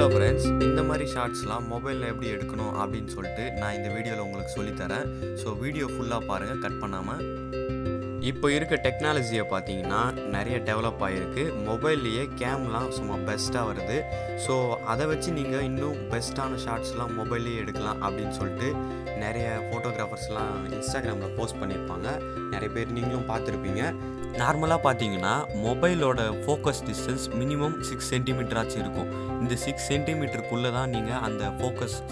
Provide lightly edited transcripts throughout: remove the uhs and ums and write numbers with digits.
Hello friends, இந்த மாதிரி ஷார்ட்ஸ்லாம் மொபைலில் எப்படி எடுக்கணும் அப்படின்னு சொல்லிட்டு நான் இந்த வீடியோவில் உங்களுக்கு சொல்லித்தரேன். ஸோ வீடியோ ஃபுல்லாக பாருங்கள், கட் பண்ணாமல். இப்போ இருக்க டெக்னாலஜியை பார்த்தீங்கன்னா நிறைய டெவலப் ஆகிருக்கு. மொபைல்லையே கேம்லாம் சும்மா பெஸ்ட்டாக வருது. ஸோ அதை வச்சு நீங்கள் இன்னும் பெஸ்ட்டான ஷார்ட்ஸ்லாம் மொபைல்லையே எடுக்கலாம் அப்படின்னு சொல்லிட்டு நிறைய ஃபோட்டோகிராஃபர்ஸ்லாம் இன்ஸ்டாகிராமில் போஸ்ட் பண்ணியிருப்பாங்க. நிறைய பேர் நீங்களும் பார்த்துருப்பீங்க. நார்மலாக பார்த்தீங்கன்னா மொபைலோட ஃபோக்கஸ் டிஸ்டன்ஸ் மினிமம் 6 சென்டிமீட்டராச்சும் இருக்கும். இந்த 6 சென்டிமீட்டருக்குள்ளே தான் நீங்கள் அந்த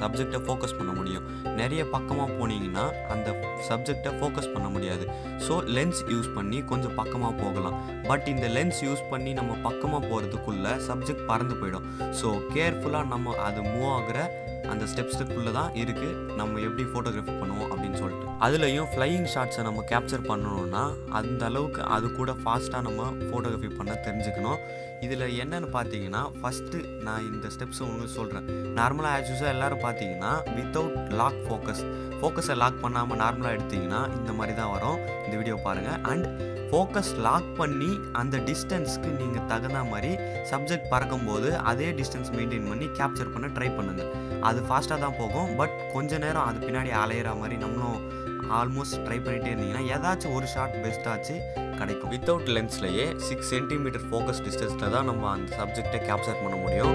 சப்ஜெக்டை ஃபோக்கஸ் பண்ண முடியும். நிறைய பக்கமாக போனீங்கன்னா அந்த சப்ஜெக்டை ஃபோக்கஸ் பண்ண முடியாது. ஸோ லென்ஸ் யூஸ் பண்ணி கொஞ்சம் பக்கமாக போகலாம். பட் இந்த லென்ஸ் யூஸ் பண்ணி நம்ம பக்கமாக போகிறதுக்குள்ளே சப்ஜெக்ட் பறந்து போயிடும். ஸோ கேர்ஃபுல்லாக நம்ம அது மூவ் ஆகிற அந்த ஸ்டெப்ஸுக்குள்ளே தான் இருக்குது நம்ம எப்படி ஃபோட்டோகிராஃபி பண்ணுவோம் அப்படின்னு சொல்லிட்டு. அதுலேயும் ஃப்ளையிங் ஷாட்ஸை நம்ம கேப்சர் பண்ணணும்னா அந்த அளவுக்கு அது கூட ஃபாஸ்ட்டாக நம்ம ஃபோட்டோகிராஃபி பண்ண தெரிஞ்சுக்கணும். இதில் என்னென்னு பார்த்தீங்கன்னா, ஃபஸ்ட்டு நான் இந்த ஸ்டெப்ஸை உங்களுக்கு சொல்கிறேன். நார்மலாக ஆஸ் யூஸாக எல்லோரும் பார்த்தீங்கன்னா வித்தவுட் லாக் ஃபோக்கஸை லாக் பண்ணாமல் நார்மலாக எடுத்திங்கன்னா இந்த மாதிரி தான் வரும். இந்த வீடியோ பாருங்கள். அண்ட் ஃபோக்கஸ் லாக் பண்ணி அந்த டிஸ்டன்ஸ்க்கு நீங்கள் தகுந்த மாதிரி சப்ஜெக்ட் பறக்கும்போது அதே டிஸ்டன்ஸ் மெயின்டைன் பண்ணி கேப்சர் பண்ண ட்ரை பண்ணுங்கள். அது ஃபாஸ்ட்டாக தான் போகும். பட் கொஞ்ச நேரம் அது பின்னாடி அலையிற மாதிரி நம்மளும் ஆல்மோஸ்ட் ட்ரை பண்ணிகிட்டே இருந்தீங்கன்னா ஏதாச்சும் ஒரு ஷாட் பெஸ்ட்டாச்சு கிடைக்கும். வித்தவுட் லென்ஸ்லேயே 6 சென்டிமீட்டர் ஃபோக்கஸ் டிஸ்டன்ஸில் தான் நம்ம அந்த சப்ஜெக்டை கேப்சர் பண்ண முடியும்.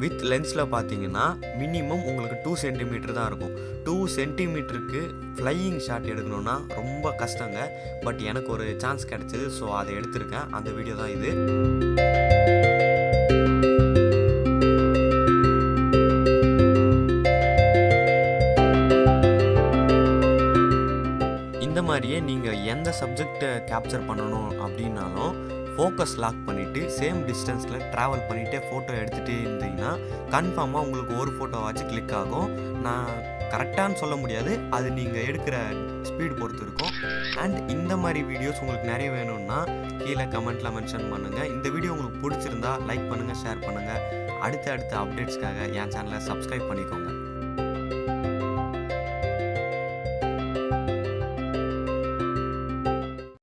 வித் லென்ஸில் பார்த்தீங்கன்னா மினிமம் உங்களுக்கு 2 சென்டிமீட்டர் தான் இருக்கும். 2 சென்டிமீட்டருக்கு ஃப்ளையிங் ஷாட் எடுக்கணும்னா ரொம்ப கஷ்டங்க. பட் எனக்கு ஒரு சான்ஸ் கிடச்சிது. ஸோ அதை எடுத்திருக்கேன். அந்த வீடியோ தான் இது. இந்த மாதிரியே நீங்கள் எந்த சப்ஜெக்டை கேப்சர் பண்ணணும் அப்படின்னாலும் ஃபோக்கஸ் லாக் பண்ணிவிட்டு சேம் டிஸ்டன்ஸில் ட்ராவல் பண்ணிகிட்டே ஃபோட்டோ எடுத்துகிட்டே இருந்தீங்கன்னா கன்ஃபார்மாக உங்களுக்கு ஒரு ஃபோட்டோவாச்சும் கிளிக் ஆகும். நான் கரெக்டானு சொல்ல முடியாது, அது நீங்கள் எடுக்கிற ஸ்பீடு பொறுத்து இருக்கும். அண்ட் இந்த மாதிரி வீடியோஸ் உங்களுக்கு நிறைய வேணும்னா கீழே கமெண்ட்டில் மென்ஷன் பண்ணுங்கள். இந்த வீடியோ உங்களுக்கு பிடிச்சிருந்தா லைக் பண்ணுங்கள், ஷேர் பண்ணுங்கள். அடுத்த அப்டேட்ஸ்க்காக என் சேனலை சப்ஸ்கிரைப் பண்ணிக்கோங்க.